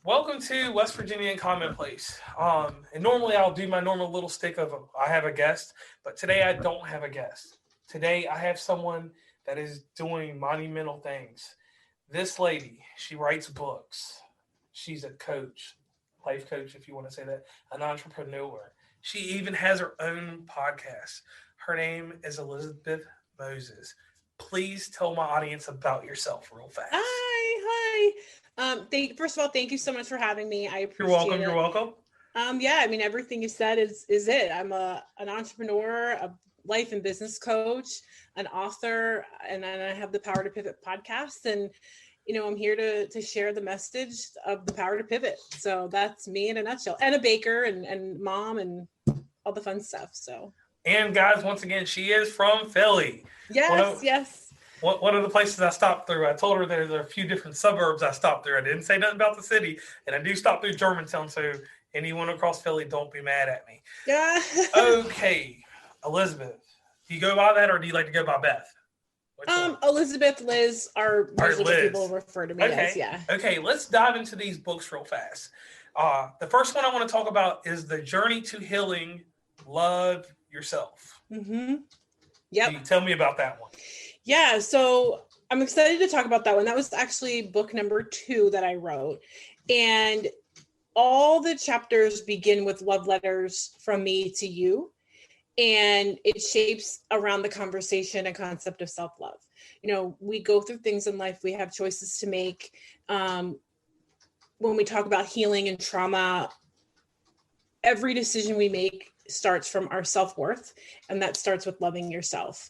Welcome to West Virginia and Commonplace. And normally I'll do my normal little stick of I have a guest, but today I don't have a guest. Today I have someone that is doing monumental things. This lady, she writes books. She's a coach, life coach, if you want to say that, an entrepreneur. She even has her own podcast. Her name is Elizabeth Moses. Please tell my audience about yourself real fast. Hi. First of all, thank you so much for having me. I You're welcome. appreciate You're it. welcome. Yeah, I mean everything you said is it. I'm an entrepreneur, a life and business coach, an author, and then I have the Power to Pivot podcast. And I'm here to share the message of the power to pivot. So that's me in a nutshell. And a baker and mom and all the fun stuff. So And guys, once again, she is from Philly. One yes, of yes. one of the places I stopped through. I told her there's a few different suburbs I stopped through. I didn't say nothing about the city, and I do stop through Germantown. So anyone across Philly, don't be mad at me. Yeah. Okay, Elizabeth, do you go by that, or do you like to go by Beth? Which one? Elizabeth, Liz are All right, usually what people Liz. refer to me as. Okay, Yeah. okay. Let's dive into these books real fast. The first one I want to talk about is The Journey to Healing. Love Yourself. Mm-hmm. Can Yep. you tell me about that one? Yeah. So I'm excited to talk about that one. That was actually book number 2 that I wrote. And all the chapters begin with love letters from me to you. And it shapes around the conversation and concept of self-love. We go through things in life, we have choices to make. When we talk about healing and trauma, every decision we make starts from our self-worth, and that starts with loving yourself.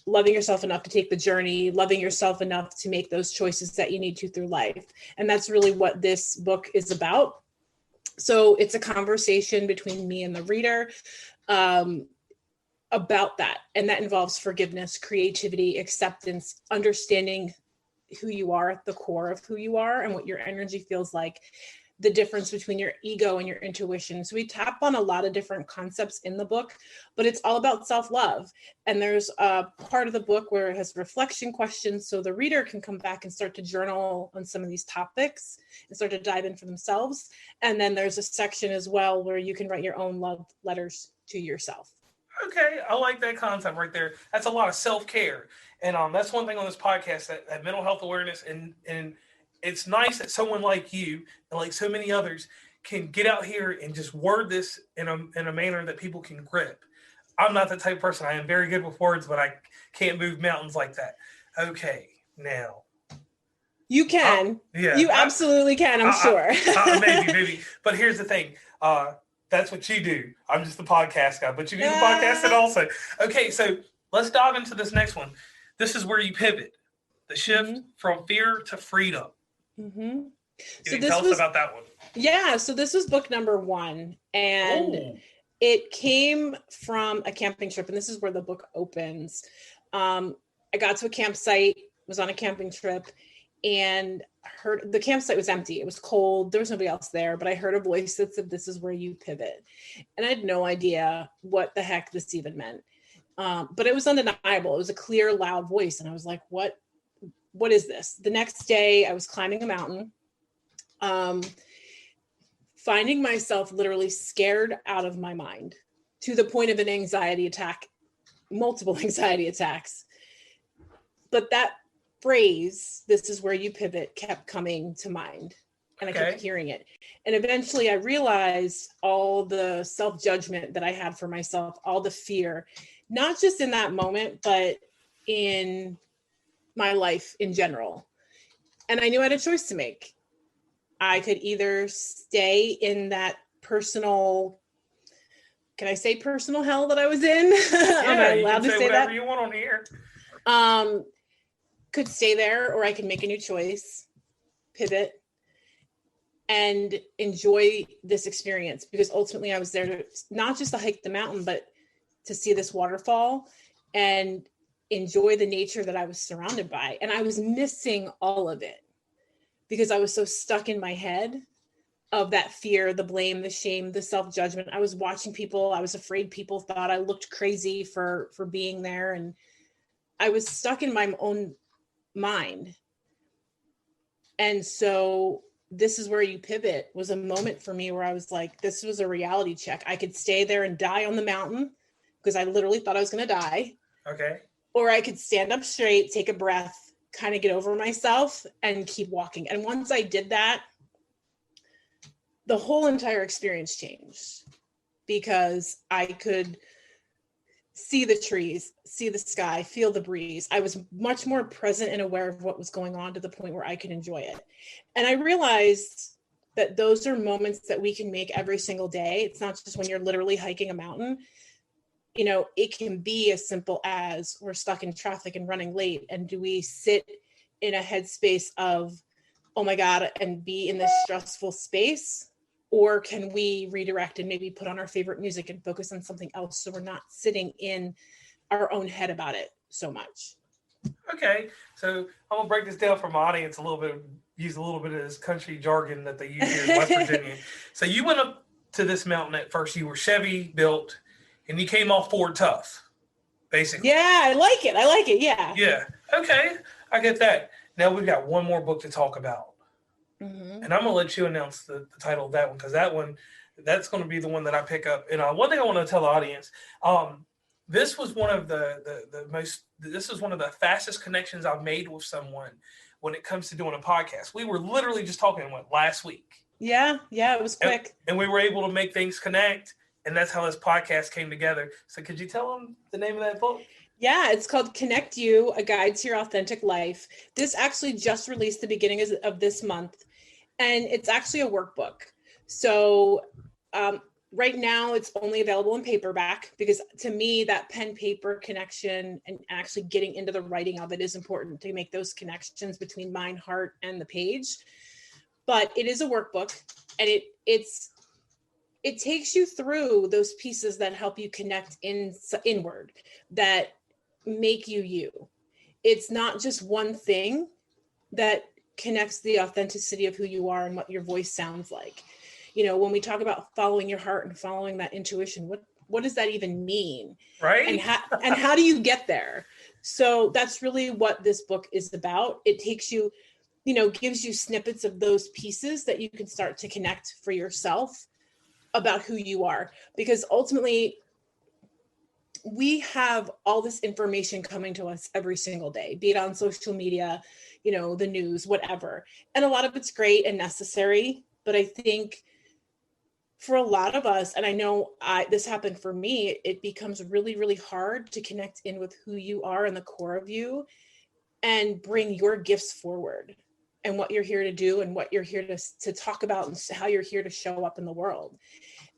Loving yourself enough to take the journey, loving yourself enough to make those choices that you need to through life. And that's really what this book is about. So it's a conversation between me and the reader about that, and that involves forgiveness, creativity, acceptance, understanding who you are at the core of who you are and what your energy feels like, the difference between your ego and your intuition. So we tap on a lot of different concepts in the book, but it's all about self-love. And there's a part of the book where it has reflection questions, so the reader can come back and start to journal on some of these topics and start to dive in for themselves. And then there's a section as well where you can write your own love letters to yourself. Okay, I like that concept right there. That's a lot of self care, and that's one thing on this podcast that mental health awareness and it's nice that someone like you and like so many others can get out here and just word this in a manner that people can grip. I'm not that type of person. I am very good with words, but I can't move mountains like that. Okay, now You can. yeah, You absolutely can, I'm sure. maybe. But here's the thing. That's what you do. I'm just the podcast guy, but you do the podcasting also. Okay, so let's dive into this next one. This is where you pivot, the shift from fear to freedom. Mm-hmm. Can you tell us about that one? Yeah, so this was book number 1, and it came from a camping trip, and this is where the book opens. I got to a campsite, was on a camping trip, and heard the campsite was empty. It was cold. There was nobody else there, but I heard a voice that said, "This is where you pivot." And I had no idea what the heck this even meant. But it was undeniable. It was a clear, loud voice. And I was like, what is this? The next day I was climbing a mountain, finding myself literally scared out of my mind to the point of an anxiety attack, multiple anxiety attacks. But that phrase, "this is where you pivot," kept coming to mind, and I kept hearing it. And eventually I realized all the self-judgment that I had for myself, all the fear, not just in that moment, but in my life in general. And I knew I had a choice to make. I could either stay in that personal, can I say personal hell that I was in? Yeah, am I allowed you can to say say whatever that? you want on here. Could stay there, or I can make a new choice, pivot, and enjoy this experience, because ultimately I was there to not just to hike the mountain, but to see this waterfall and enjoy the nature that I was surrounded by. And I was missing all of it because I was so stuck in my head of that fear, the blame, the shame, the self-judgment. I was watching people. I was afraid people thought I looked crazy for being there. And I was stuck in my own mind. And so This Is Where You Pivot was a moment for me where I was like, this was a reality check. I could stay there and die on the mountain because I literally thought I was going to die. Okay. Or I could stand up straight, take a breath, kind of get over myself and keep walking. And once I did that, the whole entire experience changed because I could see the trees, see the sky, feel the breeze. I was much more present and aware of what was going on to the point where I could enjoy it. And I realized that those are moments that we can make every single day. It's not just when you're literally hiking a mountain. You know, it can be as simple as we're stuck in traffic and running late. And do we sit in a headspace of, oh my God, and be in this stressful space? Or can we redirect and maybe put on our favorite music and focus on something else so we're not sitting in our own head about it so much? Okay, so I'm gonna break this down for my audience a little bit, use a little bit of this country jargon that they use here in West Virginia. So you went up to this mountain at first, you were Chevy built, and you came off Ford Tough, basically. Yeah, I like it, yeah. Yeah, okay, I get that. Now we've got one more book to talk about. Mm-hmm. And I'm going to let you announce the title of that one because that's going to be the one that I pick up. And one thing I want to tell the audience, this was one of this was one of the fastest connections I've made with someone when it comes to doing a podcast. We were literally just talking last week. Yeah, it was quick. And we were able to make things connect. And that's how this podcast came together. So could you tell them the name of that book? Yeah, it's called Connect You, A Guide to Your Authentic Life. This actually just released the beginning of this month. And it's actually a workbook. So right now it's only available in paperback because to me, that pen paper connection and actually getting into the writing of it is important to make those connections between mind, heart, and the page. But it is a workbook and it takes you through those pieces that help you connect inward, that make you. It's not just one thing that connects the authenticity of who you are and what your voice sounds like. You know, when we talk about following your heart and following that intuition, what does that even mean? Right. And how do you get there? So that's really what this book is about. It takes you, gives you snippets of those pieces that you can start to connect for yourself about who you are. Because ultimately, we have all this information coming to us every single day, be it on social media, the news, whatever. And a lot of it's great and necessary. But I think for a lot of us, and I know this happened for me, it becomes really, really hard to connect in with who you are and the core of you and bring your gifts forward and what you're here to do and what you're here to talk about and how you're here to show up in the world.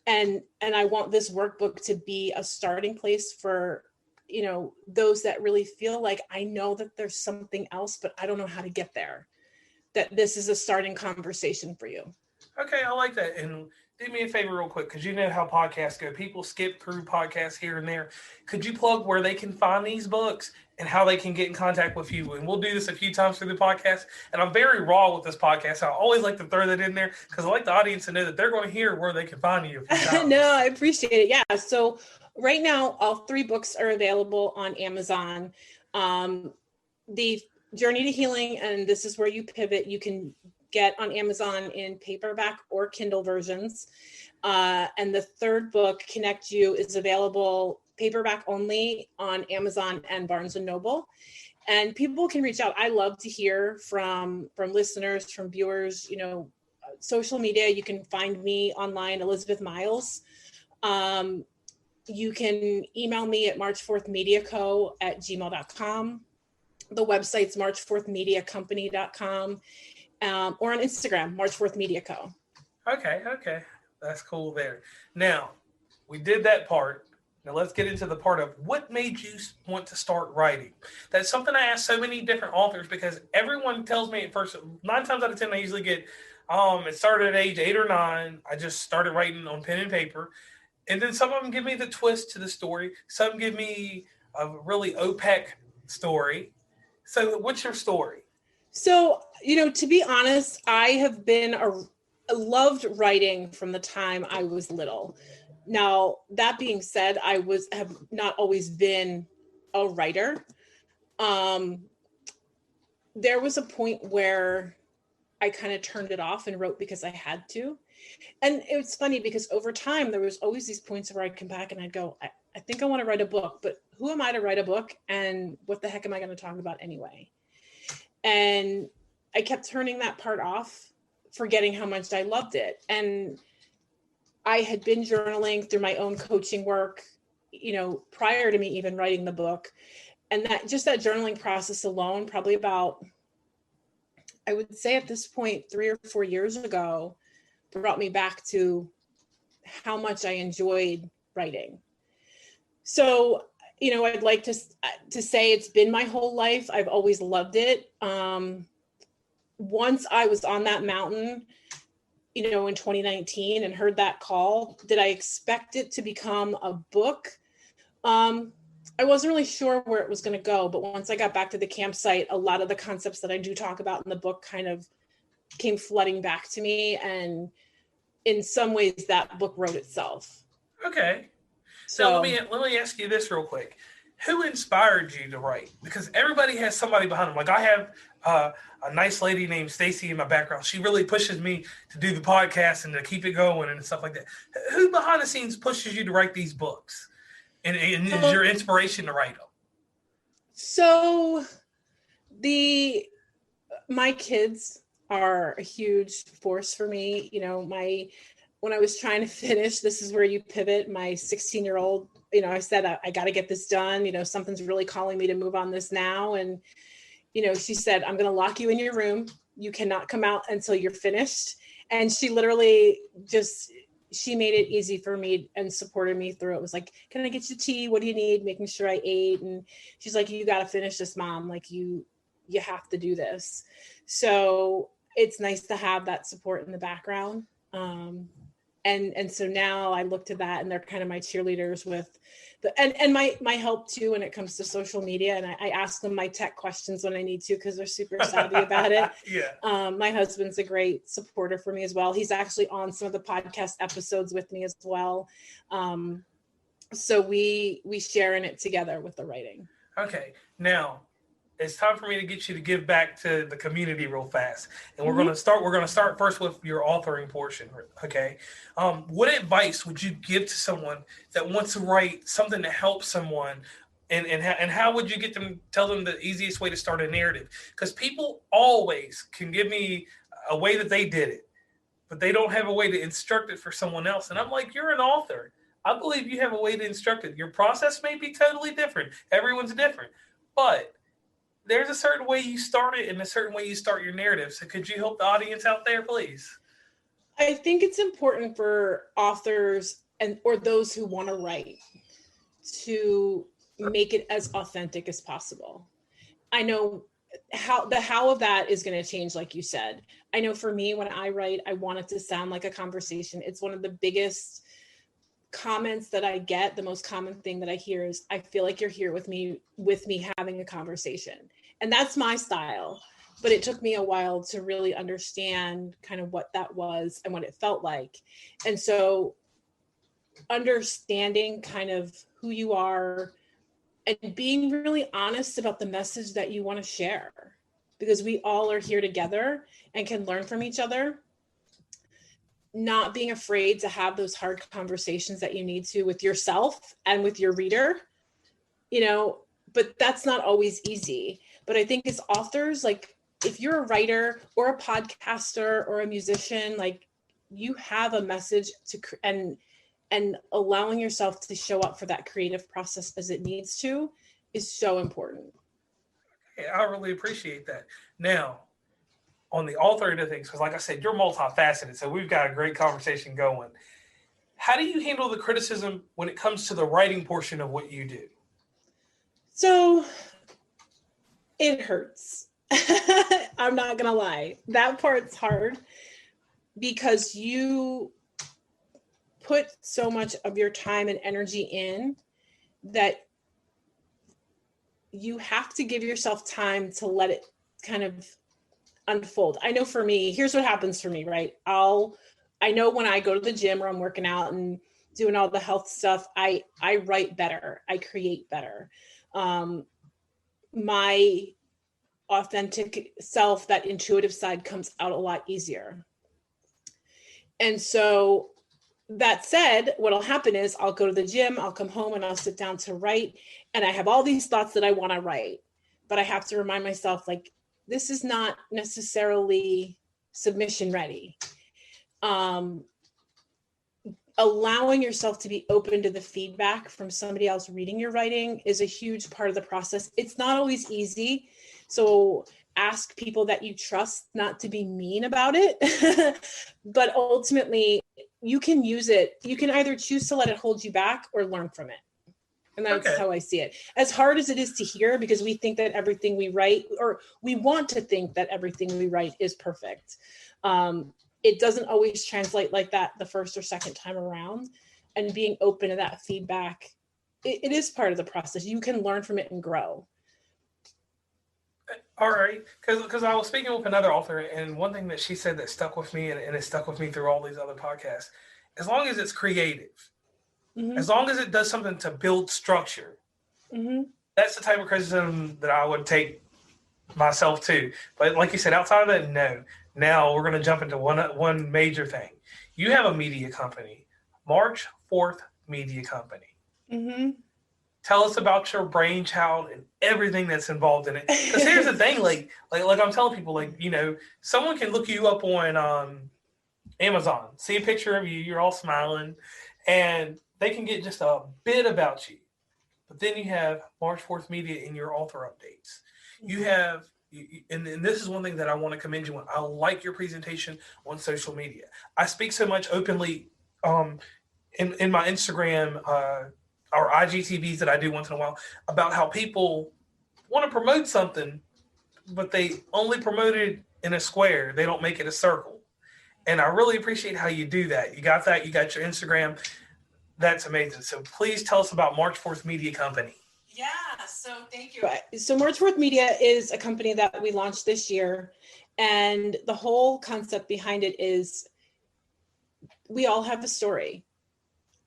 And I want this workbook to be a starting place for, those that really feel like, I know that there's something else, but I don't know how to get there, that this is a starting conversation for you. Okay, I like that. And do me a favor real quick, because you know how podcasts go. People skip through podcasts here and there. Could you plug where they can find these books and how they can get in contact with you? And we'll do this a few times through the podcast. And I'm very raw with this podcast. I always like to throw that in there because I like the audience to know that they're going to hear where they can find you. No, I appreciate it. Yeah. So right now, all 3 books are available on Amazon. The Journey to Healing and This Is Where You Pivot, you can get on Amazon in paperback or Kindle versions. And the 3rd book, Connect You, is available paperback only on Amazon and Barnes & Noble. And people can reach out. I love to hear from listeners, from viewers, social media. You can find me online, Elizabeth Miles. You can email me at march4thmediaco@gmail.com. The website's march4thmediacompany.com. Or on Instagram, March 4th Media Co. Okay. That's cool there. Now, we did that part. Now let's get into the part of what made you want to start writing. That's something I ask so many different authors because everyone tells me at first, 9 times out of 10, I usually get, it started at age 8 or 9. I just started writing on pen and paper. And then some of them give me the twist to the story. Some give me a really OPEC story. So what's your story? So, to be honest, I have been I loved writing from the time I was little. Now, that being said, I have not always been a writer. There was a point where I kind of turned it off and wrote because I had to. And it was funny because over time, there was always these points where I'd come back and I'd go, I think I want to write a book, but who am I to write a book? And what the heck am I going to talk about anyway? And I kept turning that part off, forgetting how much I loved it. And I had been journaling through my own coaching work, prior to me even writing the book. And that journaling process alone, probably about, I would say at this point, 3 or 4 years ago, brought me back to how much I enjoyed writing. So, I'd like to say it's been my whole life. I've always loved it. Once I was on that mountain, in 2019 and heard that call, did I expect it to become a book? I wasn't really sure where it was going to go, but once I got back to the campsite, a lot of the concepts that I do talk about in the book kind of came flooding back to me. And in some ways that book wrote itself. Okay. So let me ask you this real quick. Who inspired you to write? Because everybody has somebody behind them. Like I have a nice lady named Stacy in my background. She really pushes me to do the podcast and to keep it going and stuff like that. Who behind the scenes pushes you to write these books? And is your inspiration to write them? So my kids are a huge force for me. When I was trying to finish, this is where you pivot. My 16-year-old, I said, I got to get this done. Something's really calling me to move on this now. And, she said, I'm going to lock you in your room. You cannot come out until you're finished. And she literally she made it easy for me and supported me through it. It was like, can I get you tea? What do you need? Making sure I ate. And she's like, you got to finish this, Mom. Like you have to do this. So it's nice to have that support in the background. And so now I look to that, and they're kind of my cheerleaders with and my help too when it comes to social media. And I ask them my tech questions when I need to, because they're super savvy about it. Yeah. My husband's a great supporter for me as well. He's actually on some of the podcast episodes with me as well. So we share in it together with the writing. Okay. Now, it's time for me to get you to give back to the community real fast. And we're going to start first with your authoring portion. Okay. What advice would you give to someone that wants to write something to help someone? And how would you tell them the easiest way to start a narrative? Because people always can give me a way that they did it, but they don't have a way to instruct it for someone else. And I'm like, you're an author. I believe you have a way to instruct it. Your process may be totally different. Everyone's different, but there's a certain way you start it and a certain way you start your narrative. So could you help the audience out there, please? I think it's important for authors or those who want to write to make it as authentic as possible. I know how of that is going to change, like you said. I know for me, when I write, I want it to sound like a conversation. It's one of the biggest comments that I get. The most common thing that I hear is, I feel like you're here with me having a conversation. And that's my style. But it took me a while to really understand kind of what that was and what it felt like. And so understanding kind of who you are and being really honest about the message that you want to share, because we all are here together and can learn from each other. Not being afraid to have those hard conversations that you need to with yourself and with your reader, but that's not always easy. But I think as authors, like if you're a writer or a podcaster or a musician, like you have a message and allowing yourself to show up for that creative process as it needs to is so important. Yeah, I really appreciate that. Now, on the authoring of things, because like I said, you're multifaceted, so we've got a great conversation going. How do you handle the criticism when it comes to the writing portion of what you do? So it hurts. I'm not going to lie. That part's hard because you put so much of your time and energy in that you have to give yourself time to let it kind of unfold. I know for me, here's what happens for me, right? I know when I go to the gym or I'm working out and doing all the health stuff, I write better. I create better. My authentic self, that intuitive side comes out a lot easier. And so that said, what'll happen is I'll go to the gym, I'll come home and I'll sit down to write. And I have all these thoughts that I want to write, but I have to remind myself, like, this is not necessarily submission ready. Allowing yourself to be open to the feedback from somebody else reading your writing is a huge part of the process. It's not always easy. So ask people that you trust not to be mean about it. But ultimately, you can use it. You can either choose to let it hold you back or learn from it. And that's how I see it. As hard as it is to hear, because we think that everything we write, or we want to think that everything we write is perfect. It doesn't always translate like that the first or second time around. And being open to that feedback, it is part of the process. You can learn from it and grow. All right, because I was speaking with another author, and one thing that she said that stuck with me, and it stuck with me through all these other podcasts, as long as it's creative, as long as it does something to build structure, that's the type of criticism that I would take myself to. But like you said, outside of that, no. Now we're going to jump into one major thing. You have a media company, March 4th Media Company. Tell us about your brainchild and everything that's involved in it. Because here's the thing, like I'm telling people, like, you know, someone can look you up on Amazon, see a picture of you, you're all smiling, and they can get just a bit about you. But then you have March 4th Media in your author updates. You have, and this is one thing that I want to commend you on. I like your presentation on social media. I speak so much openly in my Instagram or IGTVs that I do once in a while about how people want to promote something, but they only promote it in a square. They don't make it a circle. And I really appreciate how you do that. You got that. You got your Instagram. That's amazing. So please tell us about March 4th Media Company. Yeah, so thank you. So March 4th Media is a company that we launched this year. And the whole concept behind it is we all have a story.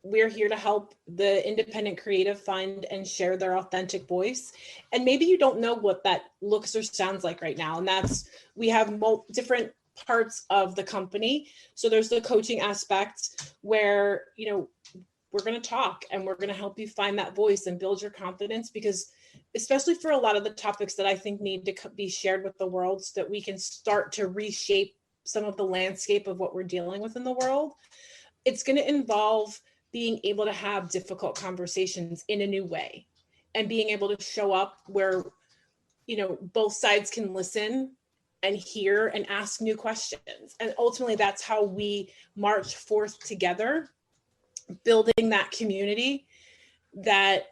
We're here to help the independent creative find and share their authentic voice. And maybe you don't know what that looks or sounds like right now. And we have different parts of the company. So there's the coaching aspect where, you know, we're going to talk and we're going to help you find that voice and build your confidence, because especially for a lot of the topics that I think need to be shared with the world so that we can start to reshape some of the landscape of what we're dealing with in the world, it's going to involve being able to have difficult conversations in a new way and being able to show up where, you know, both sides can listen and hear and ask new questions. And ultimately, that's how we march forth together, building that community that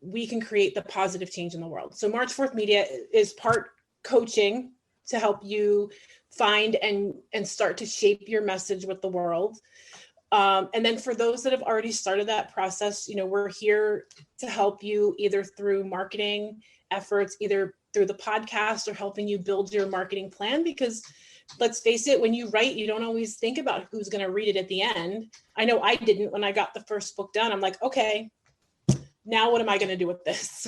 we can create the positive change in the world. So March 4th Media is part coaching to help you find and start to shape your message with the world. And then for those that have already started that process, you know, we're here to help you either through marketing efforts, either through the podcast, or helping you build your marketing plan. Because let's face it, when you write, you don't always think about who's going to read it at the end. I know I didn't when I got the first book done. I'm like, okay, now what am I going to do with this?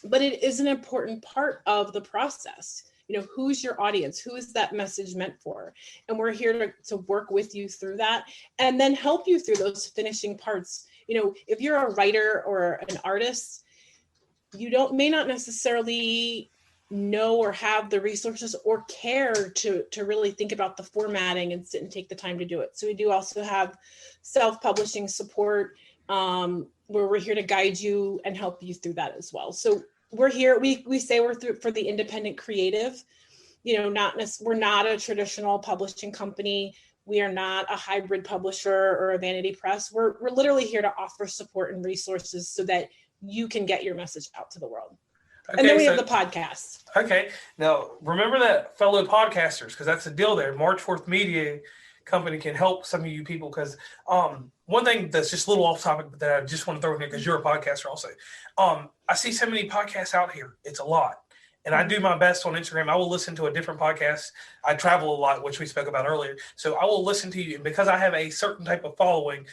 But it is an important part of the process. You know, who's your audience? Who is that message meant for? And we're here to work with you through that and then help you through those finishing parts. You know, if you're a writer or an artist, you may not necessarily know or have the resources or care to really think about the formatting and sit and take the time to do it. So we do also have self-publishing support where we're here to guide you and help you through that as well. So we're here, we say we're through for the independent creative, you know, we're not a traditional publishing company. We are not a hybrid publisher or a vanity press. We're literally here to offer support and resources so that you can get your message out to the world. Okay, and then we have the podcast. Okay. Now, remember that, fellow podcasters, because that's the deal there. March 4th Media Company can help some of you people, because one thing that's just a little off topic, but that I just want to throw in here because you're a podcaster also. I see so many podcasts out here. It's a lot. And I do my best on Instagram. I will listen to a different podcast. I travel a lot, which we spoke about earlier. So I will listen to you. And because I have a certain type of following,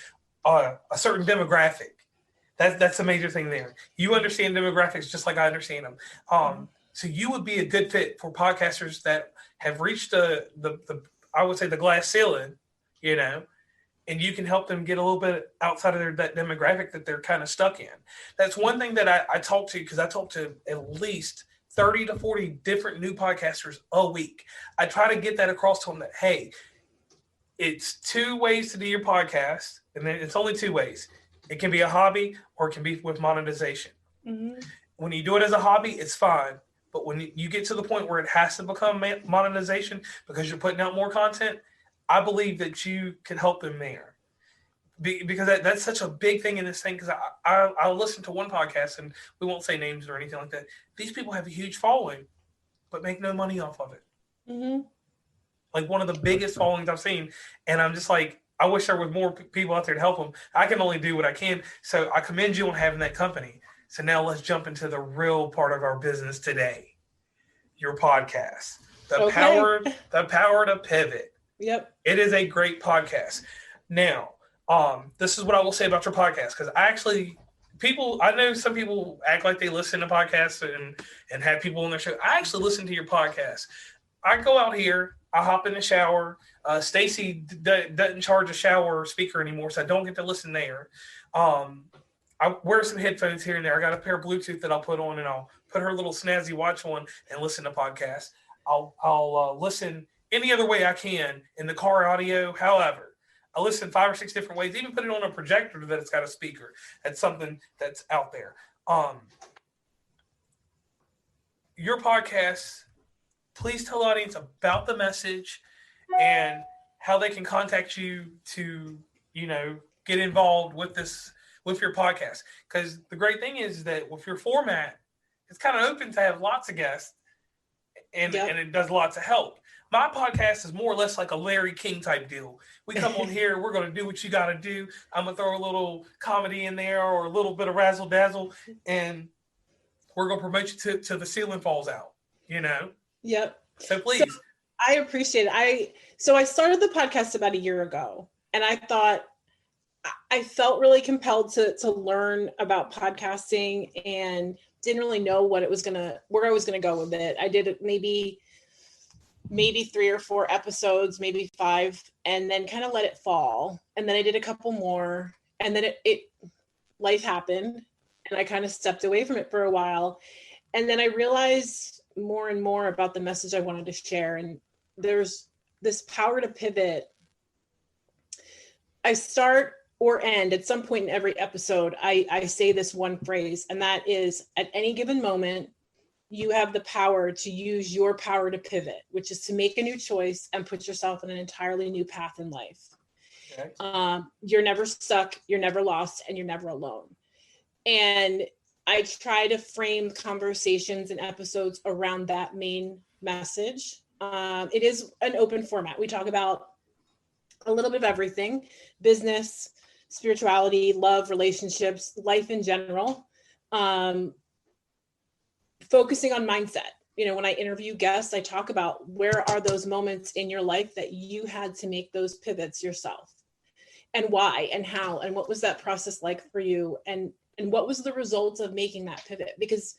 a certain demographic, That's a major thing there. You understand demographics just like I understand them. So you would be a good fit for podcasters that have reached the I would say the glass ceiling, you know, and you can help them get a little bit outside of that demographic that they're kind of stuck in. That's one thing that I talk to, because I talk to at least 30 to 40 different new podcasters a week. I try to get that across to them that, hey, it's two ways to do your podcast, and then it's only two ways. It can be a hobby or it can be with monetization. Mm-hmm. When you do it as a hobby, it's fine. But when you get to the point where it has to become monetization because you're putting out more content, I believe that you can help them there. Because that's such a big thing in this thing. Because I listen to one podcast, and we won't say names or anything like that. These people have a huge following, but make no money off of it. Mm-hmm. Like one of the biggest followings I've seen. And I'm just like, I wish there was more people out there to help them. I can only do what I can. So I commend you on having that company. So now let's jump into the real part of our business today. Your podcast. The power to pivot. Yep. It is a great podcast. Now, this is what I will say about your podcast, because I know some people act like they listen to podcasts and have people on their show. I actually listen to your podcast. I go out here, I hop in the shower. Stacy doesn't charge a shower speaker anymore, so I don't get to listen there. I wear some headphones here and there. I got a pair of Bluetooth that I'll put on, and I'll put her little snazzy watch on and listen to podcasts. I'll listen any other way I can in the car audio. However, I listen 5 or 6 different ways. Even put it on a projector that it's got a speaker. That's something that's out there. Your podcast, please tell the audience about the message and how they can contact you to, get involved with your podcast. Because the great thing is that with your format, it's kind of open to have lots of guests and it does lots of help. My podcast is more or less like a Larry King type deal. We come on here, we're going to do what you got to do. I'm going to throw a little comedy in there or a little bit of razzle dazzle, and we're going to promote you to the ceiling falls out, Yep. So please. So I appreciate it. So I started the podcast about a year ago, and I thought I felt really compelled to learn about podcasting and didn't really know where I was going to go with it. I did it maybe 3 or 4 episodes, maybe 5, and then kind of let it fall. And then I did a couple more, and then life happened, and I kind of stepped away from it for a while. And then I realized more and more about the message I wanted to share. And there's this power to pivot. I start or end at some point in every episode. I say this one phrase, and that is, at any given moment, you have the power to use your power to pivot, which is to make a new choice and put yourself on an entirely new path in life. Okay. You're never stuck, you're never lost, and you're never alone. And I try to frame conversations and episodes around that main message. It is an open format. We talk about a little bit of everything: business, spirituality, love, relationships, life in general. Focusing on mindset. When I interview guests, I talk about where are those moments in your life that you had to make those pivots yourself, and why, and how, and what was that process like for you, and what was the result of making that pivot? Because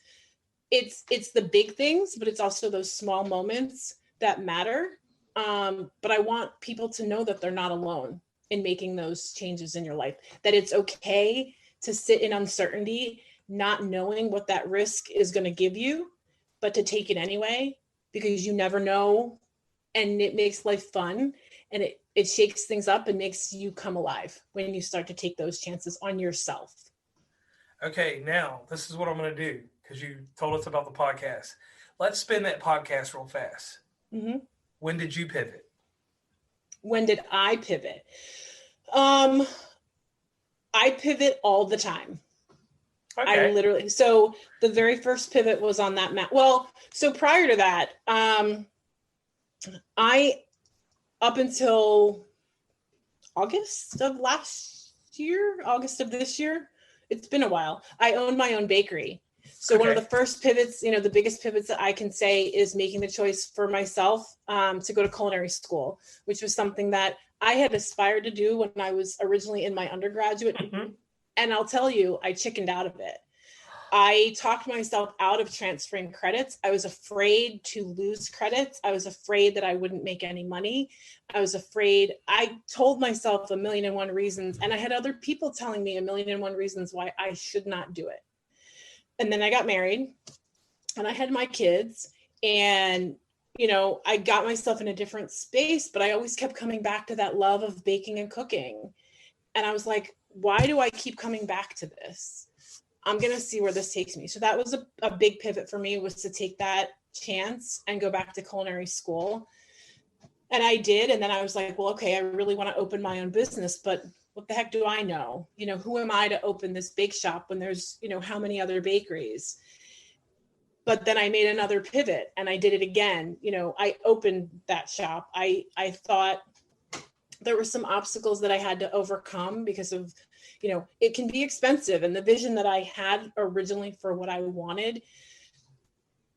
it's the big things, but it's also those small moments that matter. But I want people to know that they're not alone in making those changes in your life, that it's okay to sit in uncertainty, not knowing what that risk is going to give you, but to take it anyway, because you never know. And it makes life fun, and it shakes things up and makes you come alive when you start to take those chances on yourself. Okay, now this is what I'm going to do, because you told us about the podcast. Let's spin that podcast real fast. Mm-hmm. When did you pivot? When did I pivot? I pivot all the time. Okay. So the very first pivot was on that map. Well, so prior to that, up until August of this year, it's been a while, I owned my own bakery. So one of the first pivots, the biggest pivots that I can say is making the choice for myself to go to culinary school, which was something that I had aspired to do when I was originally in my undergraduate. Mm-hmm. And I'll tell you, I chickened out of it. I talked myself out of transferring credits. I was afraid to lose credits. I was afraid that I wouldn't make any money. I told myself a million and one reasons, and I had other people telling me a million and one reasons why I should not do it. And then I got married and I had my kids, and I got myself in a different space, but I always kept coming back to that love of baking and cooking. And I was like, why do I keep coming back to this? I'm going to see where this takes me. So that was a big pivot for me, was to take that chance and go back to culinary school. And I did. And then I was like, well, okay, I really want to open my own business, but what the heck do I know? Who am I to open this bake shop when there's, how many other bakeries? But then I made another pivot and I did it again. I opened that shop. I thought there were some obstacles that I had to overcome because of, it can be expensive. And the vision that I had originally for what I wanted,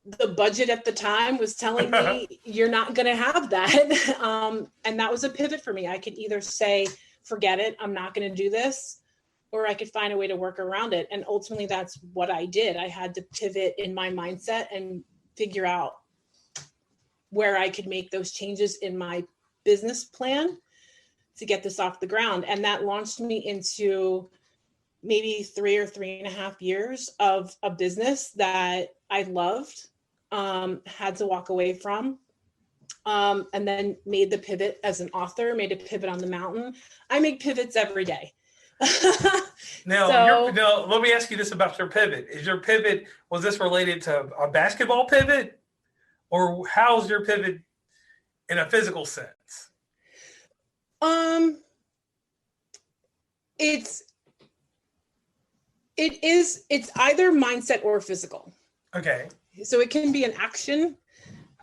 the budget at the time was telling me, you're not going to have that. And that was a pivot for me. I could either say, forget it, I'm not going to do this, or I could find a way to work around it. And ultimately that's what I did. I had to pivot in my mindset and figure out where I could make those changes in my business plan to get this off the ground. And that launched me into maybe 3 or 3.5 years of a business that I loved, had to walk away from, and then made the pivot as an author, made a pivot on the mountain. I make pivots every day. Now, let me ask you this about your pivot. Was this related to a basketball pivot, or how's your pivot in a physical sense? It's either mindset or physical. Okay. So it can be an action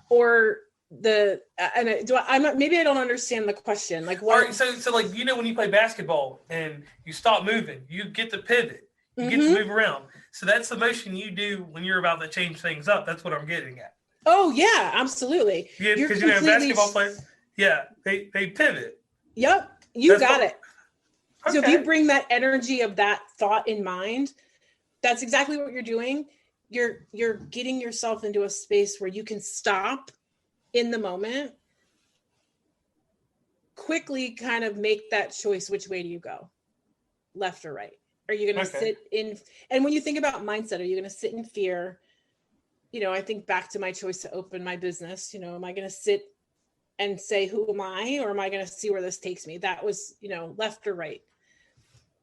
or maybe I don't understand the question. Like what? All right, so like, when you play basketball and you stop moving, you get to pivot, you get to move around. So that's the motion you do when you're about to change things up. That's what I'm getting at. Oh yeah, absolutely. Yeah, because basketball players, they pivot. Yep, you got it. Okay. So if you bring that energy of that thought in mind, that's exactly what you're doing. You're getting yourself into a space where you can stop in the moment, quickly kind of make that choice. Which way do you go? Left or right? Are you going to sit in? And when you think about mindset, are you going to sit in fear? I think back to my choice to open my business. Am I going to sit and say, who am I? Or am I going to see where this takes me? That was, left or right.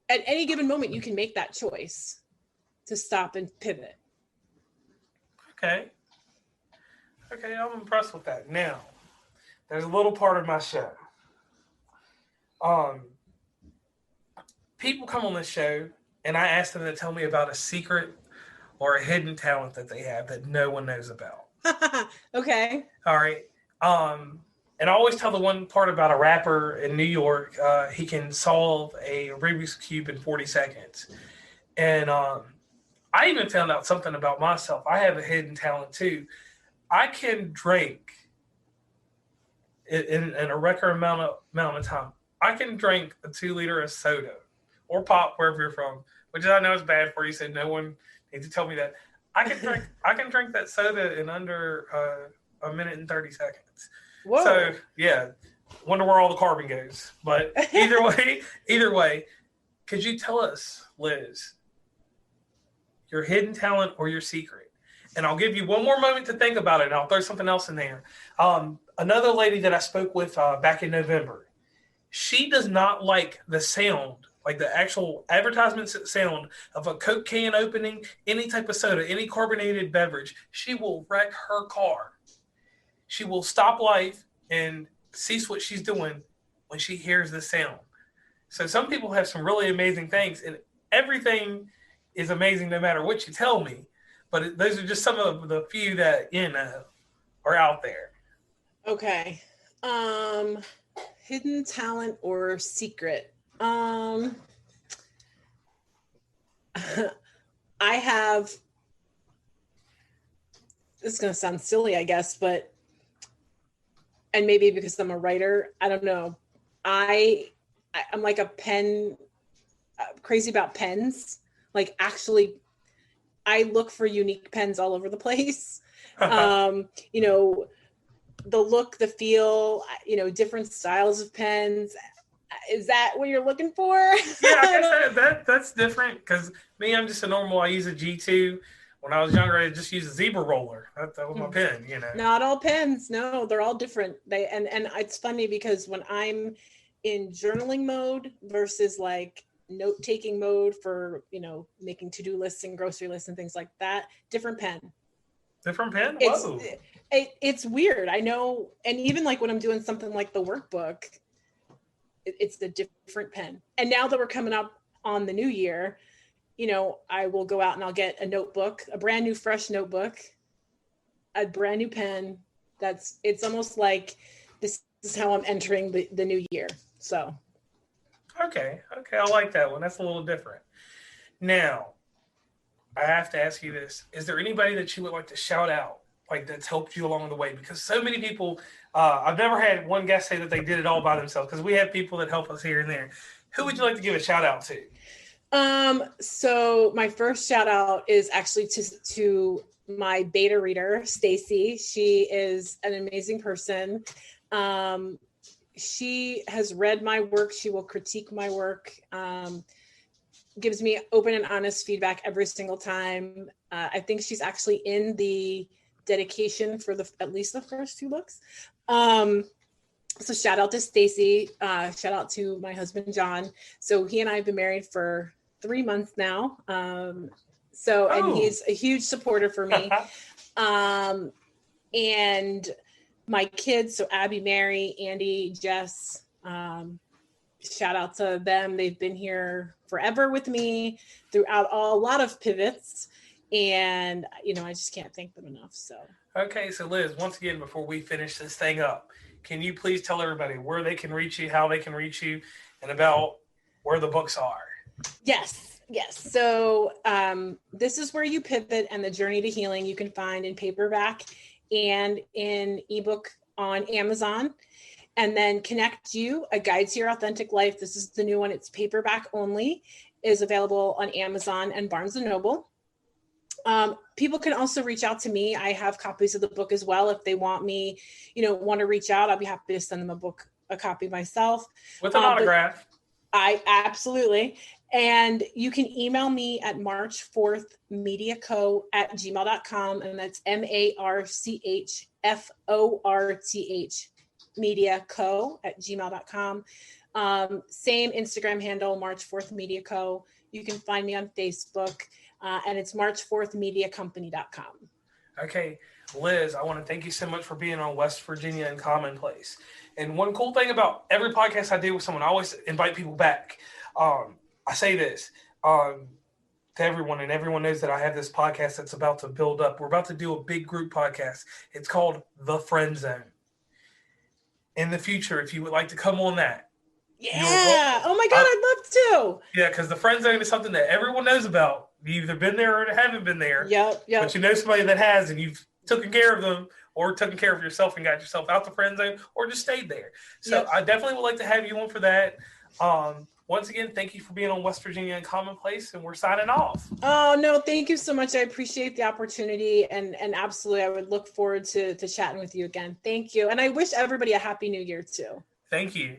At any given moment, you can make that choice to stop and pivot. Okay, I'm impressed with that. Now, there's a little part of my show. People come on this show, and I ask them to tell me about a secret or a hidden talent that they have that no one knows about. Okay. All right. And I always tell the one part about a rapper in New York. He can solve a Rubik's Cube in 40 seconds. And I even found out something about myself. I have a hidden talent too. I can drink in a record amount of time. I can drink a 2 liter of soda or pop, wherever you're from, which I know is bad for you. So no one needs to tell me that. I can drink that soda in under a minute and 30 seconds. Whoa. So yeah, wonder where all the carbon goes. But either way, could you tell us, Liz, your hidden talent or your secret? And I'll give you one more moment to think about it, and I'll throw something else in there. Another lady that I spoke with back in November, she does not like the sound, like the actual advertisement sound of a Coke can opening, any type of soda, any carbonated beverage. She will wreck her car. She will stop life and cease what she's doing when she hears the sound. So some people have some really amazing things, and everything is amazing no matter what you tell me. But those are just some of the few that, are out there. Okay. Hidden talent or secret? I have, this is going to sound silly, I guess, but, and maybe because I'm a writer, I don't know. I'm like a pen crazy about pens. Like actually, I look for unique pens all over the place. You know, the look, the feel, you know, different styles of pens. Is that what you're looking for? Yeah, I guess that's different because me, I'm just a normal. I use a G2. When I was younger, I just used a zebra roller. That was my pen, you know. Not all pens. No, they're all different. And it's funny because when I'm in journaling mode versus like note-taking mode for, you know, making to-do lists and grocery lists and things like that, different pen. Different pen? Whoa. It's weird. I know. And even like when I'm doing something like the workbook, it's the different pen. And now that we're coming up on the new year, you know, I will go out and I'll get a notebook, a brand new fresh notebook, a brand new pen. It's almost like this is how I'm entering the new year. So. Okay. I like that one. That's a little different. Now, I have to ask you this. Is there anybody that you would like to shout out, like that's helped you along the way? Because so many people, I've never had one guest say that they did it all by themselves because we have people that help us here and there. Who would you like to give a shout out to? So my first shout out is actually to my beta reader, Stacy. She is an amazing person. She has read my work. She will critique my work. Gives me open and honest feedback every single time. I think she's actually in the dedication for at least the first 2 books. So shout out to Stacy. Shout out to my husband, John. So he and I have been married for 3 months now. And he's a huge supporter for me. And my kids, so Abby, Mary, Andy, Jess, shout out to them. They've been here forever with me throughout a lot of pivots. And, you know, I just can't thank them enough. So. Okay. So Liz, once again, before we finish this thing up, can you please tell everybody where they can reach you, how they can reach you, and about where the books are? Yes. So this is Where You Pivot and the Journey to Healing you can find in paperback and in ebook on Amazon. And then Connect You, A Guide to Your Authentic Life. This is the new one. It's paperback only, is available on Amazon and Barnes & Noble. People can also reach out to me. I have copies of the book as well. If they want me, want to reach out, I'll be happy to send them a copy myself. With an autograph. I absolutely. And you can email me at march4thmediaco@gmail.com. And that's MARCHFORTH mediaco@gmail.com. Same Instagram handle, March 4th Media Co. You can find me on Facebook, and it's march4thmediacompany.com. Okay, Liz, I want to thank you so much for being on West Virginia and Commonplace. And one cool thing about every podcast I do with someone, I always invite people back. I say this to everyone, and everyone knows that I have this podcast that's about to build up. We're about to do a big group podcast. It's called The Friend Zone. In the future, if you would like to come on that. Yeah. Oh my God, I'd love to. Yeah, because the friend zone is something that everyone knows about. You've either been there or haven't been there. Yep. But you know somebody that has, and you've taken care of them or taken care of yourself and got yourself out the friend zone or just stayed there. So I definitely would like to have you on for that. Once again, thank you for being on West Virginia and Commonplace, and we're signing off. Oh, no, thank you so much. I appreciate the opportunity, and absolutely, I would look forward to chatting with you again. Thank you. And I wish everybody a happy new year, too. Thank you.